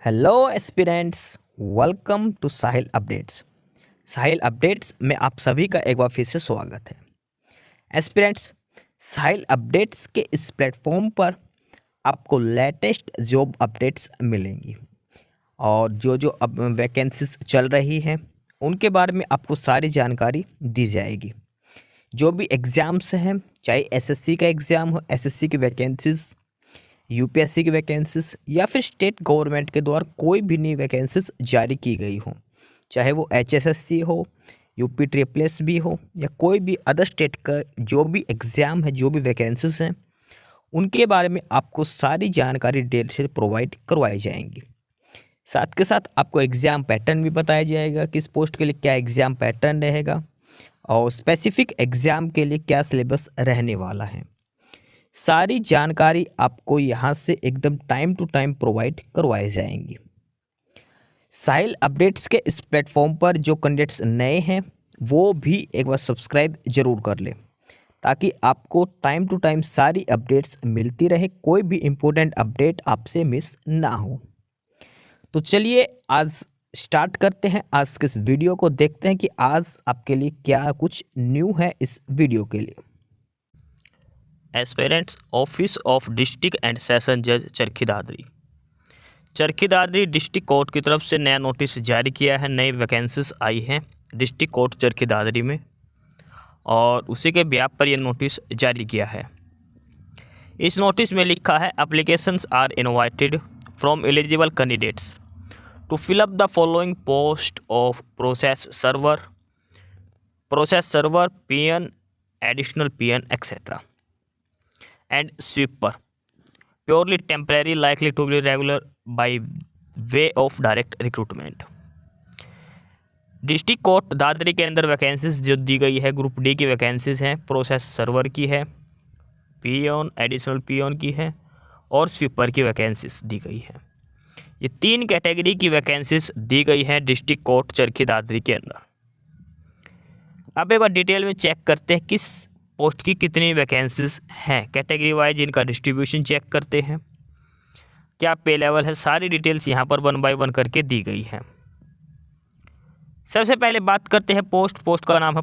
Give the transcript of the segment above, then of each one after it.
Hello aspirants, welcome to Sahil updates. Sahil updates में आप सभी का एक बार फिर से स्वागत है। एस्पिरेंट्स, साहिल अपडेट्स के इस प्लेटफॉर्म पर आपको लेटेस्ट जॉब अपडेट्स मिलेंगी और जो जो अब वैकेंसीज चल रही हैं उनके बारे में आपको सारी जानकारी दी जाएगी। जो भी एग्ज़ाम्स हैं, चाहे एसएससी का एग्ज़ाम हो, एसएससी की वैकेंसीज, यूपीएससी की वैकेंसीज या फिर स्टेट गवर्नमेंट के द्वारा कोई भी नई वैकेंसीज जारी की गई हो, चाहे वो एचएसएससी हो, यूपी ट्रिपल एस भी हो या कोई भी अदर स्टेट का जो भी एग्ज़ाम है, जो भी वैकेंसीज हैं, उनके बारे में आपको सारी जानकारी डिटेल से प्रोवाइड करवाई जाएंगी। साथ के साथ आपको एग्ज़ाम पैटर्न भी बताया जाएगा, किस पोस्ट के लिए क्या एग्ज़ाम पैटर्न रहेगा और स्पेसिफिक एग्ज़ाम के लिए क्या सिलेबस रहने वाला है। सारी जानकारी आपको यहाँ से एकदम टाइम टू टाइम प्रोवाइड करवाई जाएंगी। साहिल अपडेट्स के इस प्लेटफॉर्म पर जो कैंडिडेट्स नए हैं वो भी एक बार सब्सक्राइब जरूर कर लें ताकि आपको टाइम टू टाइम सारी अपडेट्स मिलती रहे, कोई भी इम्पोर्टेंट अपडेट आपसे मिस ना हो। तो चलिए आज स्टार्ट करते हैं, आज के इस वीडियो को देखते हैं कि आज आपके लिए क्या कुछ न्यू है इस वीडियो के लिए। Aspirants office of district and session जज चरखी दादरी डिस्ट्रिक्ट कोर्ट की तरफ से नया नोटिस जारी किया है। नई वैकेंसीज आई हैं डिस्ट्रिक्ट कोर्ट चरखी दादरी में और उसी के ब्याह पर यह नोटिस जारी किया है। इस नोटिस में लिखा है, applications are invited from eligible candidates to fill up the following post of process server, PN, additional PN etcetera and sweeper, purely temporary, likely to be regular by way of direct recruitment। District court Dadri के अंदर vacancies जो दी गई है, group D की vacancies हैं, process server की है, peon, additional peon की है और स्वीपर की वैकेंसीज दी गई है। ये 3 कैटेगरी की वैकेंसीज दी गई है डिस्ट्रिक्ट कोर्ट चरखी दादरी के अंदर। अब एक बार डिटेल में चेक करते हैं किस पोस्ट की कितनी वैकेंसीज हैं, कैटेगरी वाइज इनका डिस्ट्रीब्यूशन चेक करते हैं, क्या पे लेवल है, सारी डिटेल्स यहाँ पर 1 बाय 1 करके दी गई हैं। सबसे पहले बात करते हैं पोस्ट का नाम है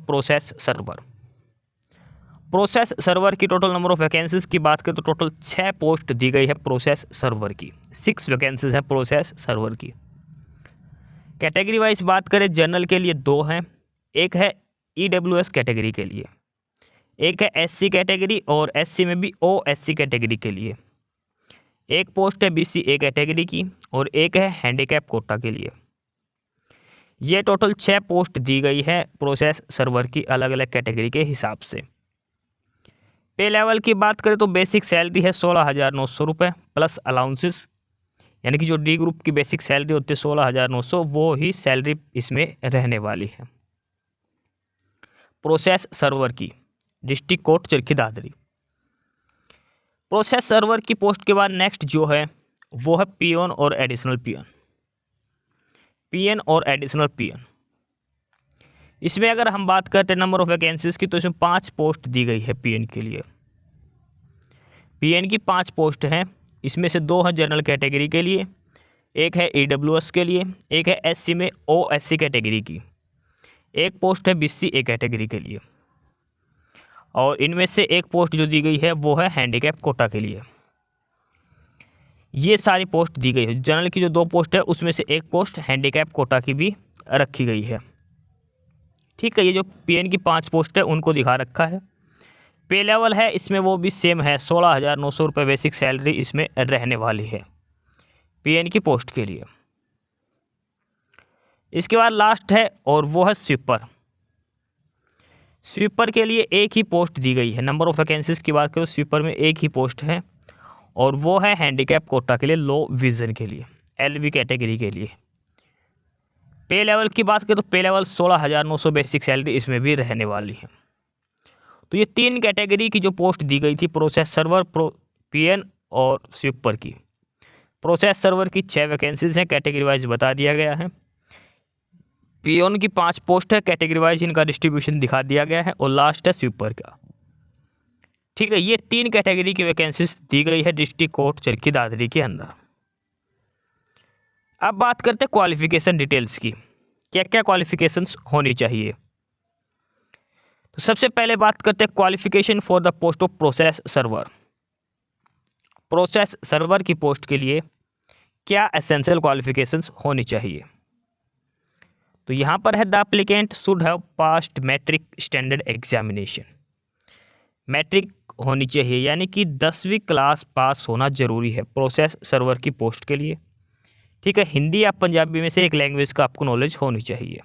प्रोसेस सर्वर की टोटल नंबर ऑफ वैकेंसीज की बात करें तो टोटल 6 पोस्ट दी गई है प्रोसेस सर्वर की, 6 वैकेंसीज हैं प्रोसेस सर्वर की। कैटेगरी वाइज बात करें, जनरल के लिए 2 हैं, एक है ईडब्ल्यूएस कैटेगरी के लिए, एक है एससी कैटेगरी और एससी में भी ओएससी कैटेगरी के लिए, एक पोस्ट है बीसीए कैटेगरी की और एक है हैंडीकैप कोटा के लिए। ये टोटल 6 पोस्ट दी गई है प्रोसेस सर्वर की अलग अलग कैटेगरी के हिसाब से। पे लेवल की बात करें तो बेसिक सैलरी है 16,900 रुपये प्लस अलाउंसेस, यानी कि जो डी ग्रुप की बेसिक सैलरी होती है 16,900, वो ही सैलरी इसमें रहने वाली है प्रोसेस सर्वर की, district court Charkhi Dadri. Process server की पोस्ट के बाद नेक्स्ट जो है वो है पीएन और एडिशनल पीएन। इसमें अगर हम बात करते हैं नंबर ऑफ वैकेंसीज की तो इसमें 5 पोस्ट दी गई है पीएन के लिए। पीएन की 5 पोस्ट हैं, इसमें से 2 हैं जनरल कैटेगरी के लिए, एक है ईडब्ल्यूएस के लिए, एक है एससी में ओएससी कैटेगरी की, एक पोस्ट है बीसीए कैटेगरी के लिए और इनमें से एक पोस्ट जो दी गई है वो है हैंडीकैप कोटा के लिए। ये सारी पोस्ट दी गई है। जनरल की जो 2 पोस्ट है उसमें से एक पोस्ट हैंडीकैप कोटा की भी रखी गई है। ठीक है, ये जो पीएन की 5 पोस्ट है उनको दिखा रखा है। पे लेवल है इसमें वो भी सेम है, 16,900 रुपये बेसिक सैलरी इसमें रहने वाली है पीएन की पोस्ट के लिए। इसके बाद लास्ट है और वो है स्वीपर के लिए एक ही पोस्ट दी गई है। नंबर ऑफ वैकेंसीज की बात करें तो स्वीपर में एक ही पोस्ट है और वो है हैंडीकैप कोटा के लिए, लो विजन के लिए, एलवी कैटेगरी के लिए। पे लेवल की बात करें तो पे लेवल 16,900 बेसिक सैलरी इसमें भी रहने वाली है। तो ये 3 कैटेगरी की जो पोस्ट दी गई थी प्रोसेस सर्वर, पीएन और स्वीपर की। प्रोसेस सर्वर की 6 वैकेंसीज हैं, कैटेगरी वाइज बता दिया गया है। पीओन की 5 पोस्ट है, कैटेगरी वाइज इनका डिस्ट्रीब्यूशन दिखा दिया गया है और लास्ट है स्वीपर का। ठीक है, ये 3 कैटेगरी की वैकेंसीज दी गई है डिस्ट्रिक्ट कोर्ट चरखी दादरी के अंदर। अब बात करते हैं क्वालिफिकेशन डिटेल्स की, क्या क्या क्वालिफिकेशंस होनी चाहिए। तो सबसे पहले बात करते हैं qualification for the post of process server. Process server की पोस्ट के लिए क्या एसेंशियल क्वालिफिकेशंस होनी चाहिए। तो यहाँ पर है the applicant should have passed matric standard examination. Matric होनी चाहिए, यानी कि 10वीं क्लास पास होना जरूरी है प्रोसेस सर्वर की पोस्ट के लिए। ठीक है, हिंदी या पंजाबी में से एक लैंग्वेज का आपको नॉलेज होनी चाहिए।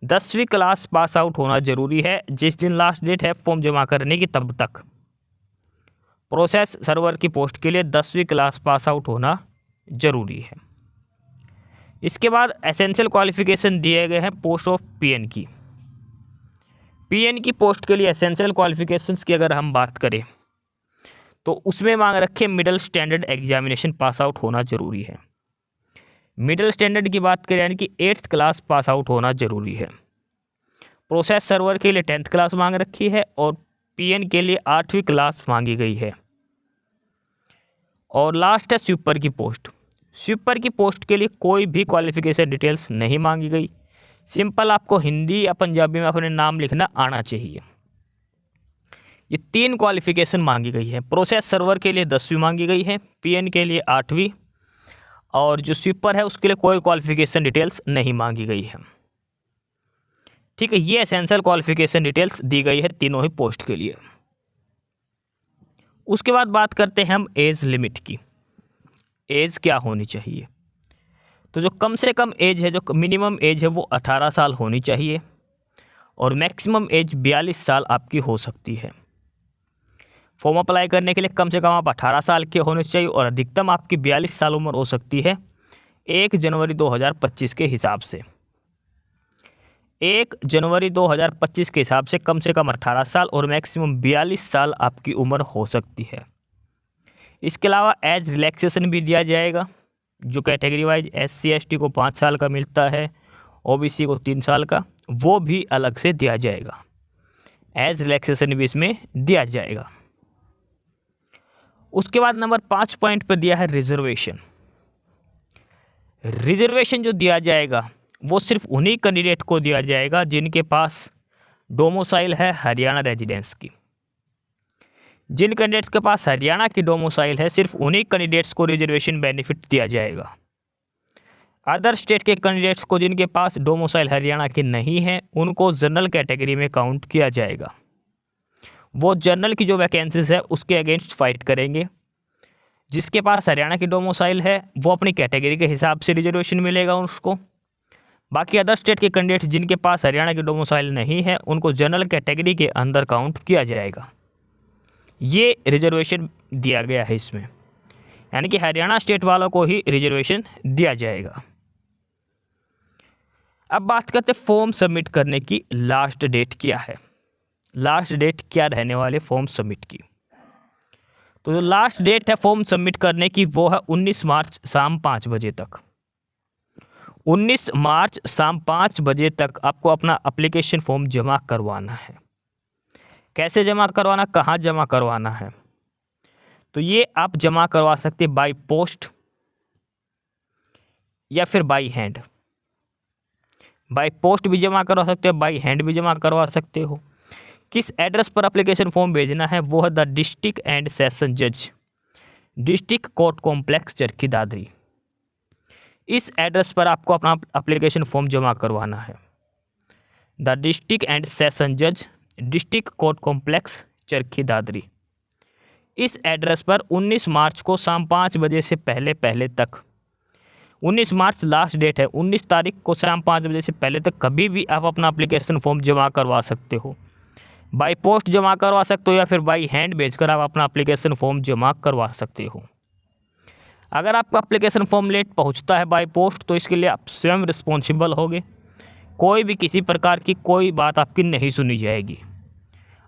10वीं क्लास पास आउट होना जरूरी है। जिस दिन लास्ट डेट है फॉर्म जमा करने की तब तक प्रोसेस सर्वर की पोस्ट के लिए 10वीं क्लास पास आउट होना जरूरी है। इसके बाद एसेंशियल क्वालिफिकेशन दिए गए हैं पोस्ट ऑफ पीएन की। पीएन की पोस्ट के लिए एसेंशियल क्वालिफिकेशंस की अगर हम बात करें तो उसमें मांग रखे middle standard examination pass out होना जरूरी है। मिडिल स्टैंडर्ड की बात करें यानी कि 8th क्लास पास आउट होना जरूरी है। प्रोसेस सर्वर के लिए 10th क्लास मांग रखी है और पीएन के लिए 8वीं क्लास मांगी गई है। और लास्ट है स्वीपर की पोस्ट। स्वीपर की पोस्ट के लिए कोई भी क्वालिफिकेशन डिटेल्स नहीं मांगी गई। सिंपल आपको हिंदी या पंजाबी में अपने नाम लिखना आना चाहिए। ये 3 क्वालिफिकेशन मांगी गई है। प्रोसेस सर्वर के लिए 10वीं मांगी गई है, पीएन के लिए 8वीं, और जो स्वीपर है उसके लिए कोई क्वालिफिकेशन डिटेल्स नहीं मांगी गई है। ठीक है, ये एसेंशियल क्वालिफिकेशन डिटेल्स दी गई है तीनों ही पोस्ट के लिए। उसके बाद बात करते हैं हम एज लिमिट की। एज क्या होनी चाहिए। तो जो कम से कम एज है, जो मिनिमम एज है वो 18 साल होनी चाहिए और मैक्सिमम एज 42 साल आपकी हो सकती है। फॉर्म अप्लाई करने के लिए कम से कम आप 18 साल के होने चाहिए और अधिकतम आपकी 42 साल उम्र हो सकती है 1 जनवरी 2025 के हिसाब से। 1 जनवरी 2025 के हिसाब से कम 18 साल और मैक्सिमम 42 साल आपकी उम्र हो सकती है। इसके अलावा एज रिलैक्सेशन भी दिया जाएगा। जो कैटेगरी वाइज SC ST को 5 साल का मिलता है, OBC को 3 साल का, वो भी अलग से दिया जाएगा। एज रिलैक्सेशन भी इसमें दिया जाएगा। उसके बाद नंबर 5 पॉइंट पर दिया है रिजर्वेशन। रिजर्वेशन जो दिया जाएगा वो सिर्फ उन्हीं कैंडिडेट को दिया जाएगा जिनके पास डोमिसाइल है हरियाणा रेजिडेंस की। जिन कैंडिडेट्स के पास हरियाणा की डोमिसाइल है सिर्फ उन्हीं कैंडिडेट्स को रिजर्वेशन बेनिफिट दिया जाएगा। अदर स्टेट के कैंडिडेट्स को जिनके पास डोमिसाइल हरियाणा की नहीं है उनको जनरल कैटेगरी में काउंट किया जाएगा। वो जनरल की जो वैकेंसीज है उसके अगेंस्ट फाइट करेंगे। जिसके पास हरियाणा की डोमिसाइल है वो अपनी कैटेगरी के हिसाब से रिजर्वेशन मिलेगा उसको। बाकी अदर स्टेट के कैंडिडेट्स जिनके पास हरियाणा की डोमिसाइल नहीं है उनको जनरल कैटेगरी के अंदर काउंट किया जाएगा। ये रिजर्वेशन दिया गया है इसमें, यानी कि हरियाणा स्टेट वालों को ही रिजर्वेशन दिया जाएगा। अब बात करते हैं फॉर्म सबमिट करने की लास्ट डेट क्या है। लास्ट डेट क्या रहने वाले फॉर्म सबमिट की। तो जो लास्ट डेट है फॉर्म सबमिट करने की वो है 19 मार्च शाम 5 बजे तक। 19 मार्च शाम 5 बजे तक आपको अपना एप्लीकेशन फॉर्म जमा करवाना है। कैसे जमा करवाना, कहाँ जमा करवाना है, तो ये आप जमा करवा सकते हैं बाय पोस्ट या फिर बाय हैंड। बाय पोस्ट भी जमा करवा सकते हो, बाय हैंड भी जमा करवा सकते हो। किस एड्रेस पर एप्लीकेशन फॉर्म भेजना है वो है द डिस्ट्रिक्ट एंड सेशन जज, district court complex Charkhi Dadri. इस एड्रेस पर आपको अपना एप्लीकेशन फॉर्म जमा करवाना है। द डिस्ट्रिक्ट एंड सेशन जज, district court complex Charkhi Dadri. इस एड्रेस पर 19 मार्च को शाम 5 बजे से पहले तक, 19 मार्च लास्ट डेट है, 19 तारीख को शाम 5 बजे से पहले तक कभी भी आप अपना एप्लीकेशन फॉर्म जमा करवा सकते हो। बाय पोस्ट जमा करवा सकते हो या फिर बाय हैंड भेजकर आप अपना एप्लीकेशन फॉर्म जमा करवा सकते हो। अगर आपका एप्लीकेशन फॉर्म लेट पहुंचता है बाय पोस्ट तो इसके लिए आप स्वयं रिस्पॉन्सिबल होगे। कोई भी किसी प्रकार की कोई बात आपकी नहीं सुनी जाएगी।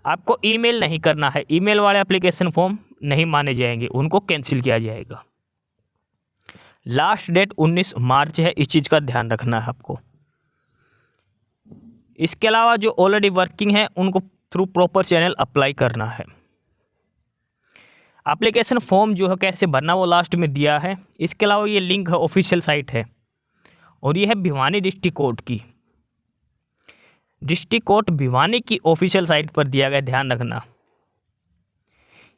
आपको ईमेल नहीं करना है, ईमेल वाले एप्लीकेशन फॉर्म नहीं माने जाएंगे, उनको कैंसिल किया जाएगा। लास्ट डेट 19 मार्च है, इस चीज़ का ध्यान रखना है आपको। इसके अलावा जो ऑलरेडी वर्किंग है उनको थ्रू प्रॉपर चैनल अप्लाई करना है। एप्लीकेशन फॉर्म जो है कैसे भरना वो लास्ट में दिया है। इसके अलावा ये लिंक है, ऑफिशियल साइट है, और ये है भिवानी डिस्ट्रिक्ट कोर्ट की, डिस्ट्रिक्ट कोर्ट भिवानी की ऑफिशियल साइट पर दिया गया, ध्यान रखना।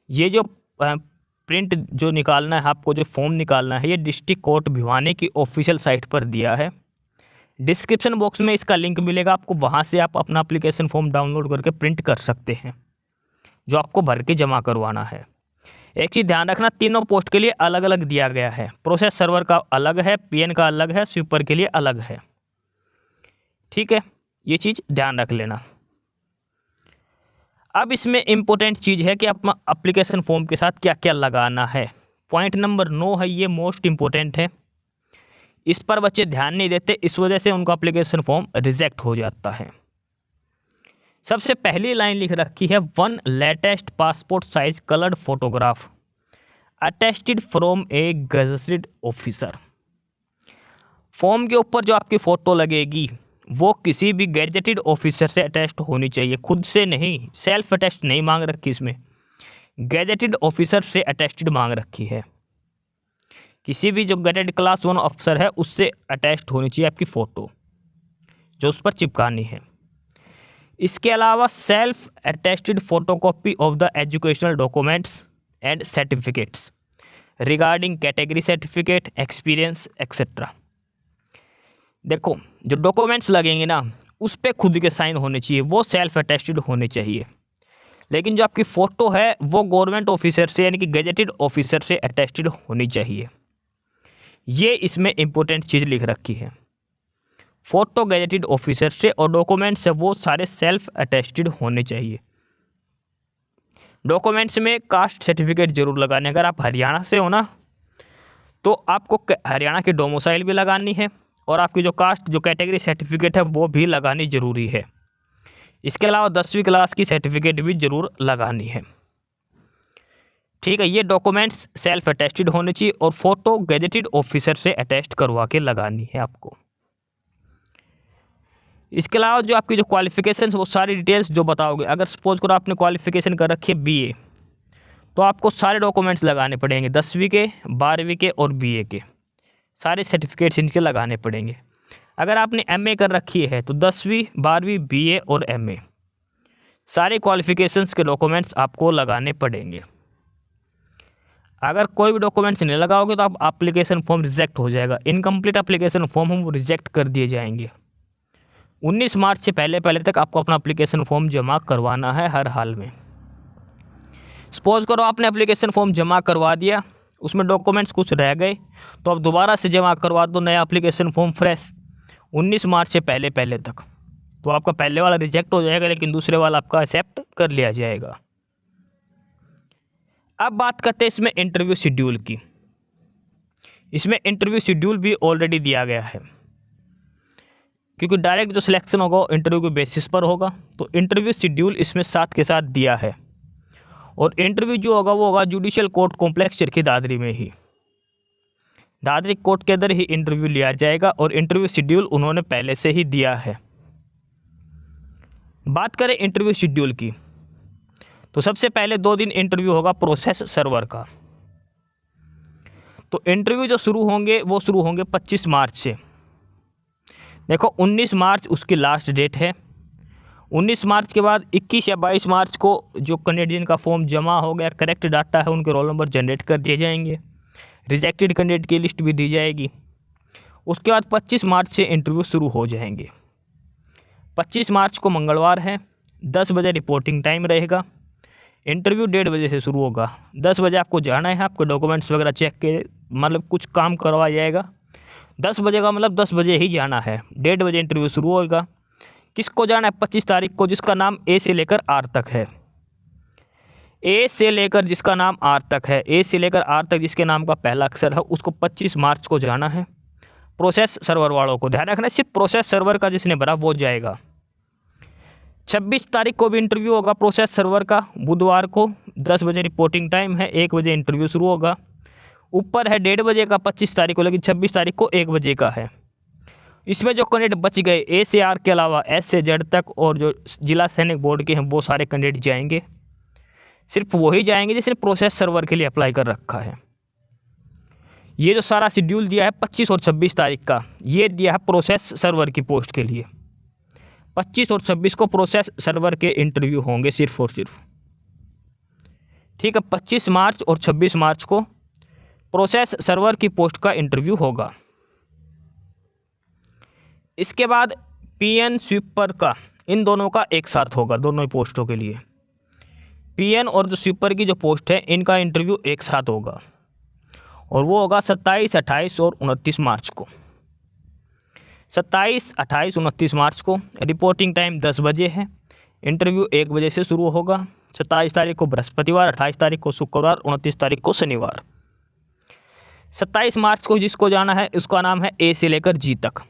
ये जो प्रिंट जो निकालना है आपको, जो फॉर्म निकालना है, ये डिस्ट्रिक्ट कोर्ट भिवानी की ऑफिशियल साइट पर दिया है। डिस्क्रिप्शन बॉक्स में इसका लिंक मिलेगा आपको, वहाँ से आप अपना एप्लीकेशन फॉर्म डाउनलोड करके प्रिंट कर सकते हैं, जो आपको भर के जमा करवाना है। एक चीज़ ध्यान रखना, तीनों पोस्ट के लिए अलग अलग दिया गया है। प्रोसेस सर्वर का अलग है, पीएन का अलग है, स्वीपर के लिए अलग है। ठीक है, ये चीज़ ध्यान रख लेना। अब इसमें इम्पोर्टेंट चीज़ है कि अपना एप्लीकेशन फॉर्म के साथ क्या क्या लगाना है। पॉइंट नंबर 9 है, ये मोस्ट इम्पोर्टेंट है। इस पर बच्चे ध्यान नहीं देते, इस वजह से उनका एप्लीकेशन फॉर्म रिजेक्ट हो जाता है। सबसे पहली लाइन लिख रखी है, 1 latest passport size coloured photograph attested from A gazetted officer. Form के ऊपर जो आपकी फ़ोटो लगेगी वो किसी भी गैजेटेड ऑफिसर से अटेस्ट होनी चाहिए, खुद से नहीं, सेल्फ अटेस्ट नहीं मांग रखी इसमें, गैजेटेड ऑफिसर से अटेस्टेड मांग रखी है। किसी भी जो गैजेटेड क्लास 1 ऑफिसर है उससे अटैच्ड होनी चाहिए आपकी फ़ोटो, जो उस पर चिपकानी है। इसके अलावा self attested photocopy of the educational documents and certificates regarding category certificate, experience etcetera. देखो, जो डॉक्यूमेंट्स लगेंगे ना उस पर खुद के साइन होने चाहिए, वो सेल्फ अटेस्टेड होने चाहिए। लेकिन जो आपकी फ़ोटो है वो गवर्नमेंट ऑफिसर से यानी कि गैजेटेड ऑफिसर से अटेस्टेड होनी चाहिए। ये इसमें इम्पोर्टेंट चीज़ लिख रखी है, फ़ोटो गैजेटेड ऑफिसर से, और डॉक्यूमेंट्स है वो सारे सेल्फ अटेस्टेड होने चाहिए। डॉक्यूमेंट्स में कास्ट सर्टिफिकेट जरूर लगाने, अगर आप हरियाणा से हो ना तो आपको हरियाणा की डोमिसाइल भी लगानी है, और आपकी जो कास्ट जो कैटेगरी सर्टिफिकेट है वो भी लगानी ज़रूरी है। इसके अलावा 10वीं क्लास की सर्टिफिकेट भी ज़रूर लगानी है। ठीक है, ये डॉक्यूमेंट्स सेल्फ अटेस्टेड होने चाहिए, और फोटो गैजेटेड ऑफिसर से अटेस्ट करवा के लगानी है आपको। इसके अलावा जो आपकी जो क्वालिफिकेशंस वो सारी डिटेल्स जो बताओगे, अगर सपोज करो आपने क्वालिफिकेशन कर रखी है बीए, तो आपको सारे डॉक्यूमेंट्स लगाने पड़ेंगे, 10वीं के, 12वीं के और बीए के सारे सर्टिफिकेट्स इनके लगाने पड़ेंगे। अगर आपने एमए कर रखी है तो 10वीं, 12वीं, बीए और एमए सारे क्वालिफिकेशंस के डॉक्यूमेंट्स आपको लगाने पड़ेंगे। अगर कोई भी डॉक्यूमेंट्स नहीं लगाओगे तो आप एप्लीकेशन फॉर्म रिजेक्ट हो जाएगा, इनकम्प्लीट एप्लीकेशन फॉर्म हम वो रिजेक्ट कर दिए जाएंगे। 19 मार्च से पहले तक आपको अपना एप्लीकेशन फॉर्म जमा करवाना है हर हाल में। सपोज करो आपने एप्लीकेशन फॉर्म जमा करवा दिया, उसमें डॉक्यूमेंट्स कुछ रह गए, तो अब दोबारा से जमा करवा दो नया एप्लीकेशन फॉर्म फ्रेश 19 मार्च से पहले तक, तो आपका पहले वाला रिजेक्ट हो जाएगा, लेकिन दूसरे वाला आपका एक्सेप्ट कर लिया जाएगा। अब बात करते हैं इसमें इंटरव्यू शेड्यूल की। इसमें इंटरव्यू शेड्यूल भी ऑलरेडी दिया गया है, क्योंकि डायरेक्ट जो सिलेक्शन होगा वो इंटरव्यू के बेसिस पर होगा, तो इंटरव्यू शेड्यूल इसमें साथ के साथ दिया है। और इंटरव्यू जो होगा वो होगा judicial court complex Charkhi Dadri में ही, दादरी कोर्ट के अंदर ही इंटरव्यू लिया जाएगा, और इंटरव्यू शेड्यूल उन्होंने पहले से ही दिया है। बात करें इंटरव्यू शेड्यूल की, तो सबसे पहले 2 दिन इंटरव्यू होगा प्रोसेस सर्वर का। तो इंटरव्यू जो शुरू होंगे वो शुरू होंगे 25 मार्च से। देखो 19 मार्च उसकी लास्ट डेट है। 19 मार्च के बाद 21 या 22 मार्च को जो कैंडिडेट का फॉर्म जमा हो गया, करेक्ट डाटा है, उनके रोल नंबर जनरेट कर दिए जाएंगे, रिजेक्टेड कैंडिडेट की लिस्ट भी दी जाएगी। उसके बाद 25 मार्च से इंटरव्यू शुरू हो जाएंगे। 25 मार्च को मंगलवार है, 10 बजे रिपोर्टिंग टाइम रहेगा। इंटरव्यू 1:30 बजे से शुरू होगा। 10 बजे आपको जाना है, आपके डॉक्यूमेंट्स वगैरह चेक के मतलब कुछ काम करवाया जाएगा। 10 बजे का मतलब 10 बजे ही जाना है। 1:30 बजे इंटरव्यू शुरू होगा। किसको जाना है? 25 तारीख को, जिसका नाम ए से लेकर आर तक है। ए से लेकर जिसका नाम आर तक है, ए से लेकर आर तक जिसके नाम का पहला अक्षर है, उसको 25 मार्च को जाना है। प्रोसेस सर्वर वालों को ध्यान रखना, सिर्फ प्रोसेस सर्वर का जिसने भरा वो जाएगा। 26 तारीख को भी इंटरव्यू होगा प्रोसेस सर्वर का, बुधवार को 10 बजे रिपोर्टिंग टाइम है, 1 बजे इंटरव्यू शुरू होगा। ऊपर है 1:30 बजे का 25 तारीख को, लेकिन 26 तारीख को 1 बजे का है। इसमें जो कैंडिडेट बच गए ए से आर के अलावा एस से जेड तक और जो जिला सैनिक बोर्ड के हैं वो सारे कैंडिडेट जाएंगे। सिर्फ वही जाएंगे जिसने प्रोसेस सर्वर के लिए अप्लाई कर रखा है। ये जो सारा शेड्यूल दिया है 25 और 26 तारीख का, ये दिया है प्रोसेस सर्वर की पोस्ट के लिए। 25 और 26 को प्रोसेस सर्वर के इंटरव्यू होंगे सिर्फ और सिर्फ। ठीक है, 25 मार्च और 26 मार्च को प्रोसेस सर्वर की पोस्ट का इंटरव्यू होगा। इसके बाद पीएन स्वीपर का, इन दोनों का एक साथ होगा, दोनों ही पोस्टों के लिए। पीएन और जो स्वीपर की जो पोस्ट है इनका इंटरव्यू एक साथ होगा और वो होगा 27, 28 और 29 मार्च को। 27, 28, 29 मार्च को रिपोर्टिंग टाइम 10 बजे है। इंटरव्यू 1 बजे से शुरू होगा। 27 तारीख को बृहस्पतिवार, 28 तारीख को शुक्रवार, 29 तारीख को शनिवार। 27 मार्च को जिसको जाना है उसका नाम है ए से लेकर जी तक।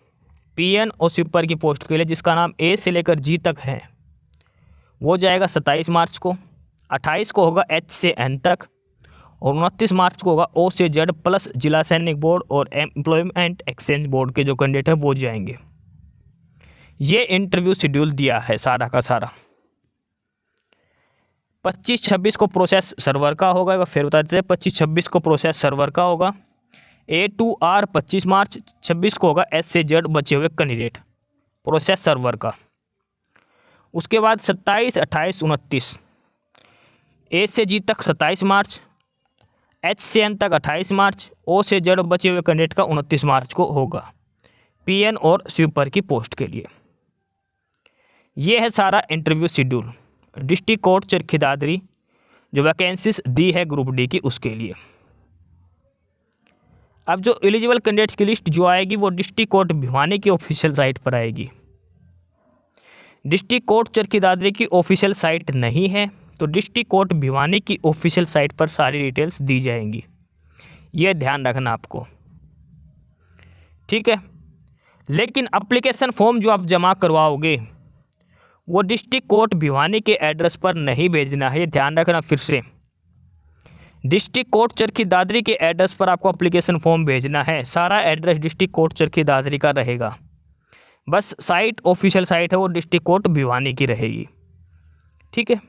पीएन और स्वीपर की पोस्ट के लिए जिसका नाम ए से लेकर जी तक है वो जाएगा 27 मार्च को। 28 को होगा एच से एन तक और 29 मार्च को होगा ओ से जेड प्लस जिला सैनिक बोर्ड और एम्प्लॉयमेंट एक्सचेंज बोर्ड के जो कैंडिडेट है वो जाएंगे। ये इंटरव्यू शेड्यूल दिया है सारा का सारा। 25-26 को प्रोसेस सर्वर का होगा, फिर बता देते हैं 25-26 को प्रोसेस सर्वर का होगा। ए टू आर 25 मार्च, 26 को होगा एस से जेड बचे हुए कैंडिडेट प्रोसेस सर्वर का। उसके बाद 27, 28, 29 ए से जी तक 27 मार्च, एच से एन तक 28 मार्च, ओ से जेड बचे हुए कैंडिडेट का 29 मार्च को होगा पीएन और स्वीपर की पोस्ट के लिए। ये है सारा interview schedule district court Charkhi Dadri जो वैकेंसीज दी है ग्रुप डी की उसके लिए। अब जो एलिजिबल कैंडिडेट्स की लिस्ट जो आएगी वो डिस्ट्रिक्ट कोर्ट भिवानी की ऑफिशियल साइट पर आएगी। डिस्ट्रिक्ट कोर्ट चरखी दादरी की ऑफिशियल साइट नहीं है तो डिस्ट्रिक्ट कोर्ट भिवानी की ऑफिशियल साइट पर सारी डिटेल्स दी जाएंगी, ये ध्यान रखना आपको। ठीक है, लेकिन एप्लीकेशन फॉर्म जो आप जमा करवाओगे वो डिस्ट्रिक्ट कोर्ट भिवानी के एड्रेस पर नहीं भेजना है, ये ध्यान रखना। फिर से डिस्ट्रिक्ट कोर्ट चरखी दादरी के एड्रेस पर आपको एप्लीकेशन फॉर्म भेजना है। सारा address district court Charkhi Dadri का रहेगा, बस साइट ऑफिशियल साइट है वो डिस्ट्रिक्ट कोर्ट भिवानी की रहेगी। ठीक है,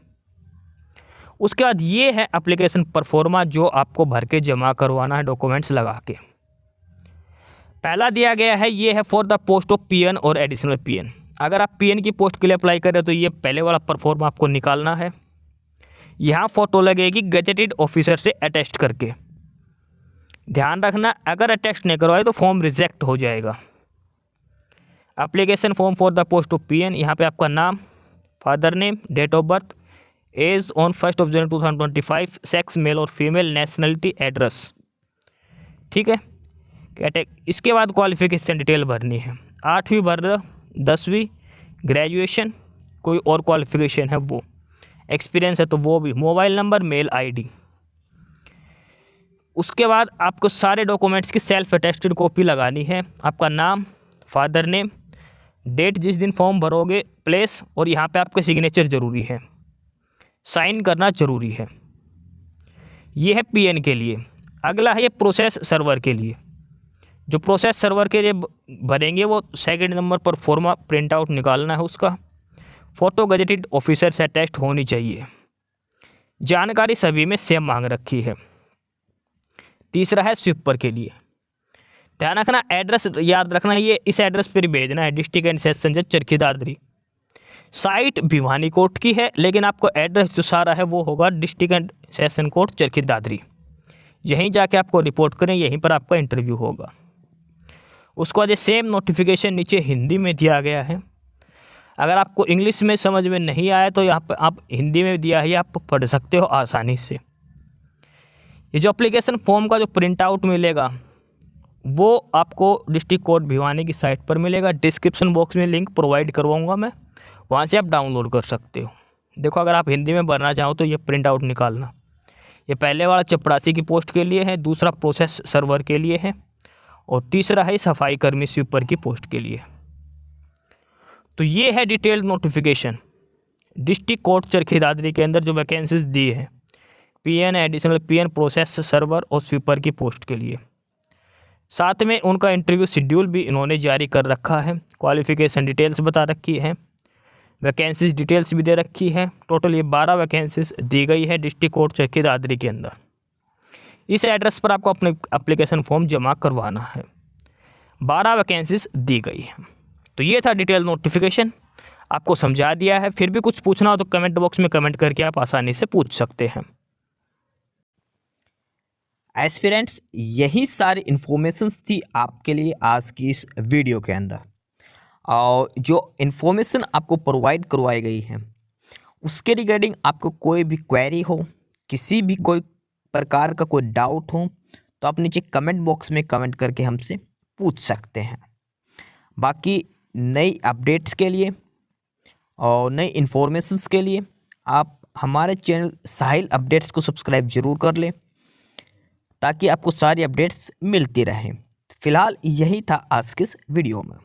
उसके बाद ये है एप्लीकेशन परफॉर्मा जो आपको भर के जमा करवाना है डॉक्यूमेंट्स लगा के। पहला दिया गया है ये है for the post of PN और एडिशनल पीएन। अगर आप पीएन की पोस्ट के लिए अप्लाई कर रहे हो तो ये पहले वाला परफॉर्मा आपको निकालना है। यहाँ फ़ोटो लगेगी गजेटेड ऑफिसर से अटेस्ट करके। ध्यान रखना अगर अटेस्ट नहीं करवाए तो फॉर्म रिजेक्ट हो जाएगा। Application form for the post of PN, यहाँ पे आपका नाम, father name, date of birth, age on 1 January 2025, sex male और फीमेल, नेशनलिटी, एड्रेस। ठीक है, इसके बाद क्वालिफिकेशन डिटेल भरनी है। 8वीं भर रहे हो, 10वीं, ग्रेजुएशन, कोई और क्वालिफिकेशन है वो, एक्सपीरियंस है तो वो भी, मोबाइल नंबर, मेल आईडी। उसके बाद आपको सारे डॉक्यूमेंट्स की सेल्फ अटेस्टेड कॉपी लगानी है। आपका नाम, फादर नेम, डेट जिस दिन फॉर्म भरोगे, प्लेस और यहाँ पे आपके सिग्नेचर ज़रूरी है, साइन करना ज़रूरी है। ये है पीएन के लिए। अगला है ये प्रोसेस सर्वर के लिए। जो प्रोसेस सर्वर के लिए भरेंगे वो 2nd नंबर पर फॉर्मा प्रिंट आउट निकालना है, उसका फ़ोटो गजेटेड ऑफिसर से अटैच्ड होनी चाहिए। जानकारी सभी में सेम मांग रखी है। तीसरा है स्वीपर के लिए। ध्यान रखना एड्रेस याद रखना, ये इस एड्रेस पर भेजना है, डिस्ट्रिक्ट एंड सेशन जज चरखी दादरी। साइट भिवानी कोर्ट की है लेकिन आपको एड्रेस जो सारा है वो होगा district and session court Charkhi Dadri. यहीं जाके आपको रिपोर्ट करें, यहीं पर आपका इंटरव्यू होगा। उसके बाद ये सेम नोटिफिकेशन नीचे हिंदी में दिया गया है। अगर आपको इंग्लिश में समझ में नहीं आया तो यहाँ पर आप हिंदी में दिया है, आप पढ़ सकते हो आसानी से। ये जो एप्लीकेशन फॉर्म का जो प्रिंट आउट मिलेगा वो आपको डिस्ट्रिक्ट कोर्ट भिवानी की साइट पर मिलेगा। डिस्क्रिप्शन बॉक्स में लिंक प्रोवाइड करवाऊंगा मैं, वहाँ से आप डाउनलोड कर सकते हो। देखो अगर आप हिंदी में भरना चाहो तो ये प्रिंट आउट निकालना। ये पहले वाला चपरासी की पोस्ट के लिए है, दूसरा प्रोसेस सर्वर के लिए है और तीसरा है सफाई कर्मी स्वीपर की पोस्ट के लिए। तो ये है detailed notification district court Charkhi Dadri के अंदर जो वैकेंसीज दी है PN, additional PN, process server और स्वीपर की पोस्ट के लिए। साथ में उनका इंटरव्यू शेड्यूल भी इन्होंने जारी कर रखा है। क्वालिफिकेशन डिटेल्स बता रखी है, वैकेंसीज डिटेल्स भी दे रखी है। टोटल ये 12 वैकेंसीज दी गई है डिस्ट्रिक्ट कोर्ट चक्की दादरी के अंदर। इस एड्रेस पर आपको अपने एप्लीकेशन फॉर्म जमा करवाना है। 12 वैकेंसीज दी गई है। तो ये था डिटेल नोटिफिकेशन, आपको समझा दिया है। फिर भी कुछ पूछना हो तो कमेंट बॉक्स में कमेंट करके आप आसानी से पूछ सकते हैं। एस्पिरेंट्स, यही सारी इन्फॉर्मेशंस थी आपके लिए आज की इस वीडियो के अंदर। और जो इन्फॉर्मेशन आपको प्रोवाइड करवाई गई है उसके रिगार्डिंग आपको कोई भी क्वेरी हो, किसी भी कोई प्रकार का कोई डाउट हो, तो आप नीचे कमेंट बॉक्स में कमेंट करके हमसे पूछ सकते हैं। बाकी नई अपडेट्स के लिए और नई इन्फॉर्मेशंस के लिए आप हमारे चैनल साहिल अपडेट्स को सब्सक्राइब जरूर कर लें, ताकि आपको सारी अपडेट्स मिलती रहें। फिलहाल यही था आज के इस वीडियो में।